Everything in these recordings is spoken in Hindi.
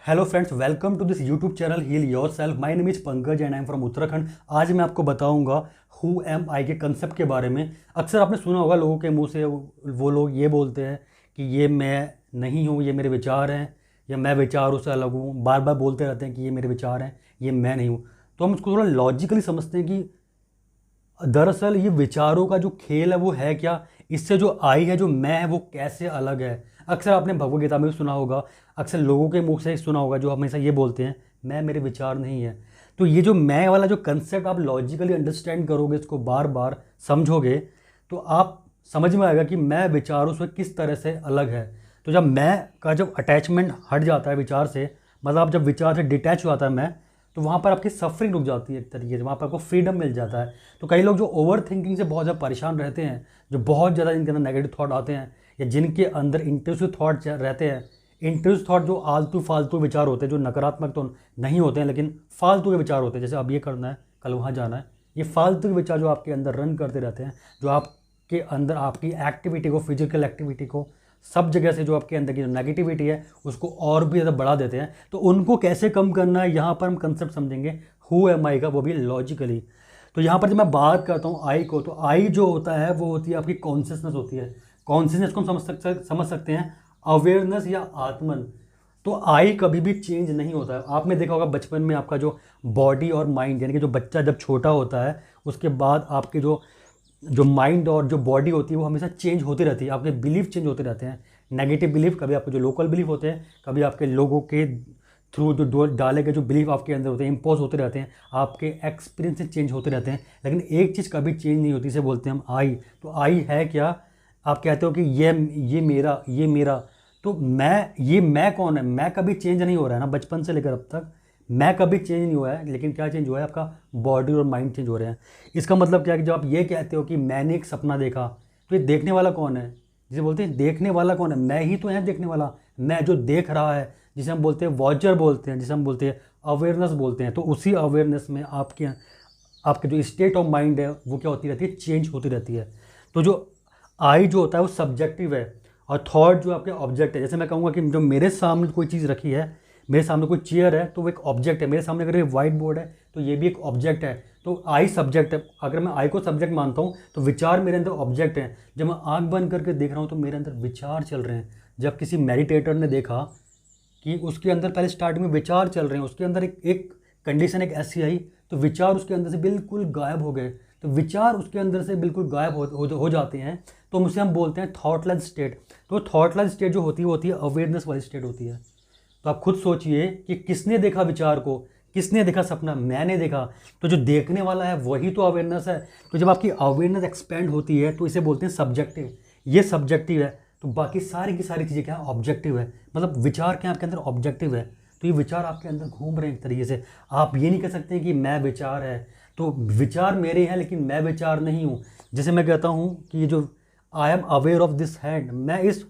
Hello friends, welcome to this YouTube channel heal your self. My name is Pankaj and I am from Uttarakhand. आज मैं आपको बताऊंगा हु एम आई के कंसेप्ट के बारे में। अक्सर आपने सुना होगा लोगों के मुंह से, वो लोग ये बोलते हैं कि ये मैं नहीं हूँ, ये मेरे विचार हैं, या मैं विचारों से अलग हूँ। बार बार बोलते रहते हैं कि ये मेरे विचार हैं, ये मैं नहीं हूँ। तो हम इसको थोड़ा लॉजिकली समझते हैं कि दरअसल ये विचारों का जो खेल है वो है क्या, इससे जो आई है, जो मैं है, वो कैसे अलग है। अक्सर आपने भगवद गीता में भी सुना होगा, अक्सर लोगों के मुख से सुना होगा जो हमेशा ये बोलते हैं मैं मेरे विचार नहीं है। तो ये जो मैं वाला जो कंसेप्ट आप लॉजिकली अंडरस्टैंड करोगे, इसको बार बार समझोगे, तो आप समझ में आएगा कि मैं विचारों से किस तरह से अलग है। तो जब मैं का जब अटैचमेंट हट जाता है विचार से, मतलब जब विचार से डिटैच हो जाता है मैं, तो वहाँ पर आपकी सफरिंग रुक जाती है एक तरीके से, वहाँ पर आपको फ्रीडम मिल जाता है। तो कई लोग जो ओवर थिंकिंग से बहुत ज़्यादा परेशान रहते हैं, जो बहुत ज़्यादा इनके अंदर नेगेटिव थॉट आते हैं, या जिनके अंदर इंट्रूसिव थॉट रहते हैं, इंट्रूसिव थॉट जो आलतू फालतू विचार होते हैं, जो नकारात्मक तो नहीं होते हैं लेकिन फालतू के विचार होते हैं, जैसे अब ये करना है, कल वहाँ जाना है, ये फालतू के विचार जो आपके अंदर रन करते रहते हैं, जो आपके अंदर आपकी एक्टिविटी को, फिजिकल एक्टिविटी को, सब जगह से जो आपके अंदर की जो नेगेटिविटी है उसको और भी ज़्यादा बढ़ा देते हैं। तो उनको कैसे कम करना है, यहाँ पर हम कंसेप्ट समझेंगे हु एम आई का, वो भी लॉजिकली। तो यहाँ पर जब मैं बात करता हूँ आई को, तो आई जो होता है वो होती है आपकी कॉन्शियसनेस होती है। कॉन्शियसनेस को हम समझ सकते हैं अवेयरनेस या आत्मन। तो आई कभी भी चेंज नहीं होता है। आपने देखा होगा बचपन में आपका जो बॉडी और माइंड, यानी कि जो बच्चा जब छोटा होता है उसके बाद आपके जो जो माइंड और जो बॉडी होती है वो हमेशा चेंज होती रहती है। आपके बिलीफ चेंज होते रहते हैं, नेगेटिव बिलीफ, कभी आपके जो लोकल बिलीफ होते हैं, कभी आपके लोगों के थ्रू जो डाले गए जो बिलीफ आपके अंदर होते हैं, इम्पोज होते रहते हैं, आपके एक्सपीरियंस से चेंज होते रहते हैं। लेकिन एक चीज़ कभी चेंज नहीं होती, इसे बोलते हैं हम आई। तो आई है क्या? आप कहते हो कि ये मेरा, तो मैं कौन है? मैं कभी चेंज नहीं हो रहा है ना, बचपन से लेकर अब तक मैं कभी चेंज नहीं हुआ है। लेकिन क्या चेंज हुआ है? आपका बॉडी और माइंड चेंज हो रहे हैं। इसका मतलब क्या है कि जब आप ये कहते हो कि मैंने एक सपना देखा, तो ये देखने वाला कौन है? जिसे बोलते हैं देखने वाला कौन है? मैं ही तो है देखने वाला। मैं जो देख रहा है, जिसे हम बोलते हैं वॉचर बोलते हैं, जिसे हम बोलते हैं अवेयरनेस बोलते हैं। तो उसी अवेयरनेस में आपके आपके जो स्टेट ऑफ माइंड है वो क्या होती रहती है? चेंज होती रहती है। तो जो आई जो होता है वो सब्जेक्टिव है, और थॉट जो आपके ऑब्जेक्ट है। जैसे मैं कहूँगा कि जो मेरे सामने कोई चीज़ रखी है, मेरे सामने कोई चेयर है, तो वो एक ऑब्जेक्ट है। मेरे सामने अगर ये वाइट बोर्ड है तो ये भी एक ऑब्जेक्ट है। तो आई सब्जेक्ट है। अगर मैं आई को सब्जेक्ट मानता हूँ तो विचार मेरे अंदर ऑब्जेक्ट हैं। जब मैं आंख बंद करके देख रहा हूँ तो मेरे अंदर विचार चल रहे हैं। जब किसी मेडिटेटर ने देखा कि उसके अंदर पहले स्टार्टिंग में विचार चल रहे हैं, उसके अंदर एक कंडीशन एक ऐसी आई, तो विचार उसके अंदर से बिल्कुल गायब हो गए। तो विचार उसके अंदर से बिल्कुल गायब हो जाते हैं, तो उसे हम बोलते हैं थॉटलेस स्टेट। तो थॉटलेस स्टेट जो होती है वो होती है अवेयरनेस वाली स्टेट होती है। तो आप खुद सोचिए कि किसने देखा विचार को, किसने देखा सपना? मैंने देखा। तो जो देखने वाला है वही तो अवेयरनेस है। तो जब आपकी अवेयरनेस एक्सपेंड होती है तो इसे बोलते हैं सब्जेक्टिव। ये सब्जेक्टिव है, तो बाकी सारी की सारी चीज़ें क्या है? ऑब्जेक्टिव है। मतलब विचार क्या आपके अंदर ऑब्जेक्टिव है। तो ये विचार आपके अंदर घूम रहे हैं एक तरीके से। आप ये नहीं कह सकते कि मैं विचार है, तो विचार मेरे हैं लेकिन मैं विचार नहीं हूँ। जैसे मैं कहता हूँ कि ये जो I am aware of this hand, मैं इस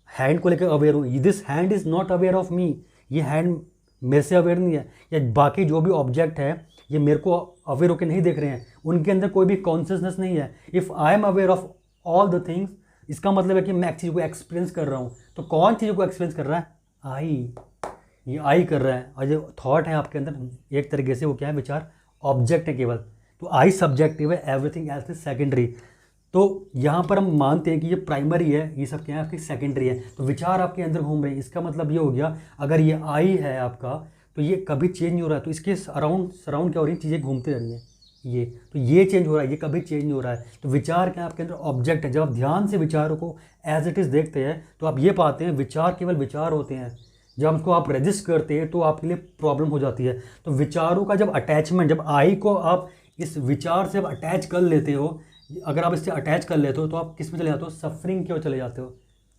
हैंड को लेकर अवेयर हूँ, this hand is not aware of me, ये हैंड मेरे से अवेयर नहीं है। या बाकी जो भी ऑब्जेक्ट है ये मेरे को अवेयर होकर नहीं देख रहे हैं, उनके अंदर कोई भी कॉन्शियसनेस नहीं है। If I am aware of all the things, इसका मतलब है कि मैं एक चीज़ को एक्सपीरियंस कर रहा हूँ। तो कौन चीज़ों को एक्सपीरियंस कर रहा है? आई। ये आई कर रहा है। और जो थॉट है आपके अंदर एक तरीके से वो क्या है? विचार ऑब्जेक्ट है केवल। तो आई सब्जेक्टिव है, एवरीथिंग एल्स इज सेकेंडरी। तो यहाँ पर हम मानते हैं कि ये प्राइमरी है, ये सब क्या है? आपकी सेकेंडरी है। तो विचार आपके अंदर घूम रहे हैं। इसका मतलब ये हो गया, अगर ये आई है आपका, तो ये कभी चेंज नहीं हो रहा है। तो इसके सराउंड क्या हो रही है? चीज़ें घूमती रह रही हैं। तो ये चेंज हो रहा है, ये कभी चेंज नहीं हो रहा है। तो विचार क्या है? आपके अंदर ऑब्जेक्ट है। जब आप ध्यान से विचारों को एज इट इज़ देखते हैं तो आप ये पाते हैं विचार केवल विचार होते हैं। जब हमको आप रजिस्ट करते हैं तो आपके लिए प्रॉब्लम हो जाती है। तो विचारों का जब अटैचमेंट, जब आई को आप इस विचार से अटैच कर लेते हो, अगर आप इससे अटैच कर लेते हो तो आप किस में चले जाते हो? सफरिंग क्यों चले जाते हो?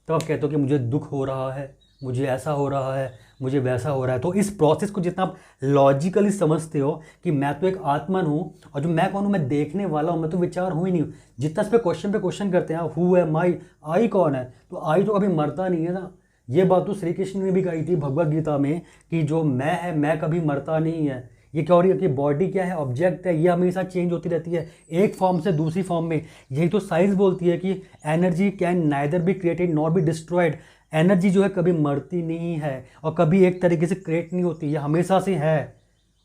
तो आप कहते हो कि मुझे दुख हो रहा है, मुझे ऐसा हो रहा है, मुझे वैसा हो रहा है। तो इस प्रोसेस को जितना आप लॉजिकली समझते हो कि मैं तो एक आत्मन हूँ, और जो मैं कौन हूँ? मैं देखने वाला हूँ, मैं तो विचार हूँ ही नहीं हूँ। जितना इस पे क्वेश्चन करते हैं हु एम आई कौन है? तो आई तो कभी मरता नहीं है ना। ये बात तो श्री कृष्ण ने भी कही थी भगवद गीता में कि जो मैं है, मैं कभी मरता नहीं है। ये क्या हो रही है कि बॉडी क्या है? ऑब्जेक्ट है, ये हमेशा चेंज होती रहती है एक फॉर्म से दूसरी फॉर्म में। यही तो साइंस बोलती है कि energy can neither be created not be destroyed, energy जो है कभी मरती नहीं है और कभी एक तरीके से क्रिएट नहीं होती, ये हमेशा से है।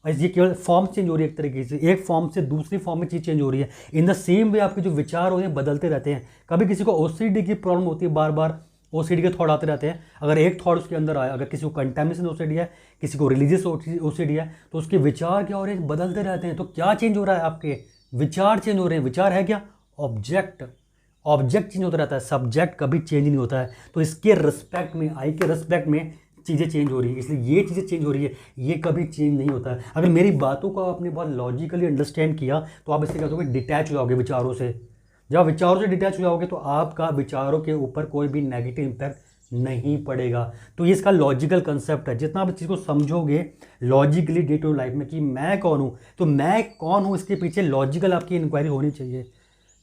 और ये केवल फॉर्म चेंज हो रही है, एक तरीके से एक फॉर्म से दूसरी फॉर्म में चीज़ चेंज हो रही है। इन द सेम वे आपके जो विचार होते हैं बदलते रहते हैं। कभी किसी को ओसीडी की प्रॉब्लम होती है, बार बार ओसीडी के थॉट आते रहते हैं। अगर एक थॉट उसके अंदर आया, अगर किसी को कंटेमिनेशन ओसीडी है, किसी को रिलीजियस ओसीडी है, तो उसके विचार क्या हो रहे हैं, बदलते रहते हैं। तो क्या चेंज हो रहा है, आपके विचार चेंज हो रहे हैं। विचार है क्या, ऑब्जेक्ट। ऑब्जेक्ट चेंज होता रहता है, सब्जेक्ट कभी चेंज नहीं होता है। तो इसके रिस्पेक्ट में, आई के रिस्पेक्ट में चीज़ें चेंज हो रही है, इसलिए ये चीज़ें चेंज हो रही है, ये कभी चेंज नहीं होता है। अगर मेरी बातों को आपने बहुत लॉजिकली अंडरस्टैंड किया तो आप इससे क्या करोगे, डिटैच हो जाओगे विचारों से। जब विचारों से डिटैच हो जाओगे तो आपका विचारों के ऊपर कोई भी नेगेटिव इम्पैक्ट नहीं पड़ेगा। तो ये इसका लॉजिकल कंसेप्ट है। जितना आप इस चीज़ को समझोगे लॉजिकली डे टू लाइफ में कि मैं कौन हूँ, तो मैं कौन हूँ इसके पीछे लॉजिकल आपकी इंक्वायरी होनी चाहिए।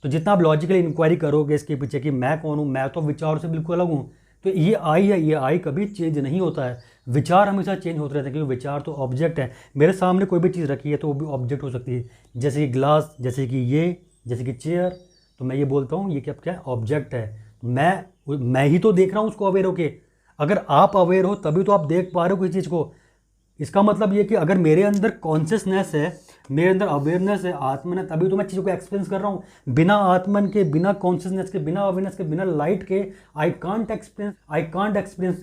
तो जितना आप लॉजिकल इंक्वायरी करोगे इसके पीछे कि मैं कौन हूँ, मैं तो विचारों से बिल्कुल अलग हूँ, तो ये आई है, ये आई कभी चेंज नहीं होता है। विचार हमेशा चेंज होते रहते हैं, क्योंकि विचार तो ऑब्जेक्ट है। मेरे सामने कोई भी चीज़ रखी है तो वो भी ऑब्जेक्ट हो सकती है, जैसे कि ग्लास, जैसे कि ये, जैसे कि चेयर। तो मैं ये बोलता हूँ ये क्या है, ऑब्जेक्ट है। मैं ही तो देख रहा हूँ उसको अवेयर होके। अगर आप अवेयर हो तभी तो आप देख पा रहे हो किसी चीज़ को। इसका मतलब ये कि अगर मेरे अंदर कॉन्शियसनेस है, मेरे अंदर अवेयरनेस है, आत्मन है, तभी तो मैं चीज़ों को एक्सपीरियंस कर रहा हूँ। बिना आत्मन के, बिना कॉन्शियसनेस के, बिना अवेयरनेस के, बिना लाइट के आई कांट एक्सपीरियंस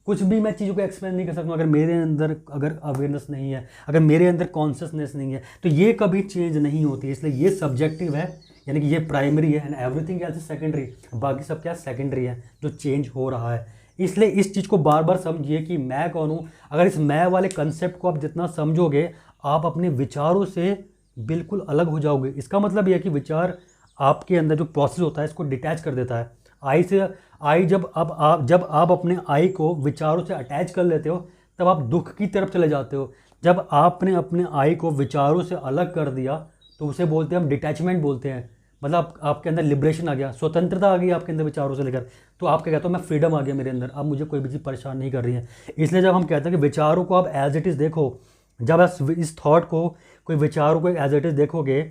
कुछ भी। मैं चीज़ों को एक्सपीरियंस नहीं कर सकता अगर मेरे अंदर अगर अवेयरनेस नहीं है, अगर मेरे अंदर कॉन्शियसनेस नहीं है, तो ये कभी चेंज नहीं होती। इसलिए ये सब्जेक्टिव है, यानी कि ये प्राइमरी है and everything else is secondary. बाकी सब क्या सेकेंडरी है, जो चेंज हो रहा है। इसलिए इस चीज़ को बार बार समझिए कि मैं कौन हूँ। अगर इस मैं वाले कंसेप्ट को आप जितना समझोगे, आप अपने विचारों से बिल्कुल अलग हो जाओगे। इसका मतलब यह है कि विचार आपके अंदर जो प्रोसेस होता है इसको डिटैच कर देता है आई से। आई जब आप अपने आई को विचारों से अटैच कर लेते हो, तब आप दुख की तरफ चले जाते हो। जब आपने अपने आई को विचारों से अलग कर दिया तो उसे बोलते हैं हम डिटैचमेंट बोलते हैं। मतलब आपके अंदर लिबरेशन आ गया, स्वतंत्रता आ गई आपके अंदर विचारों से लेकर। तो आप क्या कहते हो, मैं फ्रीडम आ गया मेरे अंदर, अब मुझे कोई भी चीज़ परेशान नहीं कर रही है। इसलिए जब हम कहते हैं कि विचारों को आप एज इट इज़ देखो, जब आप इस थॉट को, कोई विचारों को एज इट इज़ देखोगे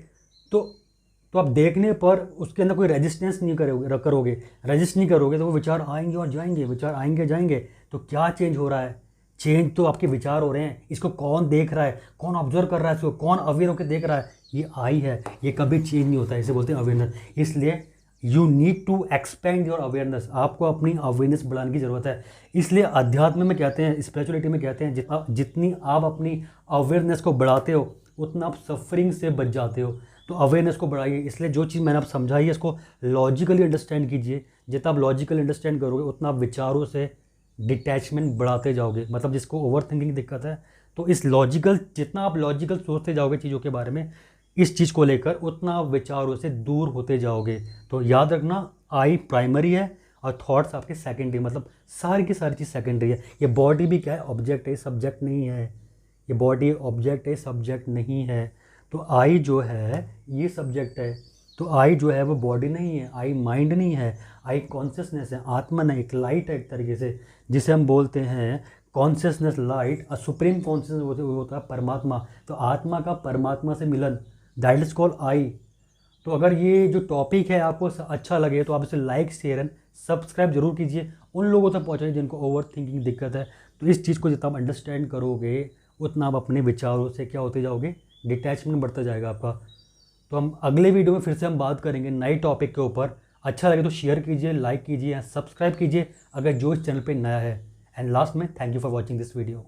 तो आप देखने पर उसके अंदर कोई रेजिस्टेंस नहीं करोगे, रजिस्ट नहीं करोगे, तो वो विचार आएंगे और जाएंगे, विचार आएंगे जाएंगे। तो क्या चेंज हो रहा है, चेंज तो आपके विचार हो रहे हैं। इसको कौन देख रहा है, कौन ऑब्जर्व कर रहा है, इसको कौन अवेयर होकर देख रहा है, ये आई है। ये कभी चेंज नहीं होता है, इसे बोलते हैं अवेयरनेस। इसलिए you need to expand your awareness, आपको अपनी अवेयरनेस बढ़ाने की ज़रूरत है। इसलिए अध्यात्म में कहते हैं, स्पिरिचुअलिटी में कहते हैं, जितनी आप अपनी अवेयरनेस को बढ़ाते हो उतना आप सफरिंग से बच जाते हो। तो अवेयरनेस को बढ़ाइए। इसलिए जो चीज़ मैंने आप समझाई है इसको लॉजिकली अंडरस्टैंड कीजिए। जितना आप लॉजिकली अंडरस्टैंड करोगे उतना आप विचारों से डिटैचमेंट बढ़ाते जाओगे। मतलब जिसको ओवर थिंकिंग दिक्कत है, तो इस लॉजिकल, जितना आप लॉजिकल सोचते जाओगे चीज़ों के बारे में, इस चीज़ को लेकर, उतना आप विचारों से दूर होते जाओगे। तो याद रखना, आई प्राइमरी है और थॉट्स आपके सेकेंडरी। मतलब सारी की सारी चीज़ सेकेंडरी है। ये बॉडी भी क्या है, ऑब्जेक्ट है, सब्जेक्ट नहीं है। ये बॉडी ऑब्जेक्ट है, सब्जेक्ट नहीं है। तो आई जो है ये सब्जेक्ट है। तो आई जो है वो बॉडी नहीं है, आई माइंड नहीं है, आई कॉन्शियसनेस है, आत्मन है, एक लाइट है एक तरीके से, जिसे हम बोलते हैं कॉन्शियसनेस लाइट। और सुप्रीम कॉन्शियसनेस होता है परमात्मा। तो आत्मा का परमात्मा से मिलन, दैट इज कॉल्ड आई। तो अगर ये जो टॉपिक है आपको अच्छा लगे तो आप इसे लाइक, शेयर एंड सब्सक्राइब जरूर कीजिए। उन लोगों तक पहुँचाइए जिनको ओवर थिंकिंग दिक्कत है। तो इस चीज़ को जितना आप अंडरस्टैंड करोगे उतना आप अपने विचारों से क्या होते जाओगे, डिटैचमेंट बढ़ता जाएगा आपका। तो हम अगले वीडियो में फिर से हम बात करेंगे नए टॉपिक के ऊपर। अच्छा लगे तो शेयर कीजिए, लाइक कीजिए, सब्सक्राइब कीजिए अगर जो इस चैनल पे नया है। एंड लास्ट में thank you for watching this video.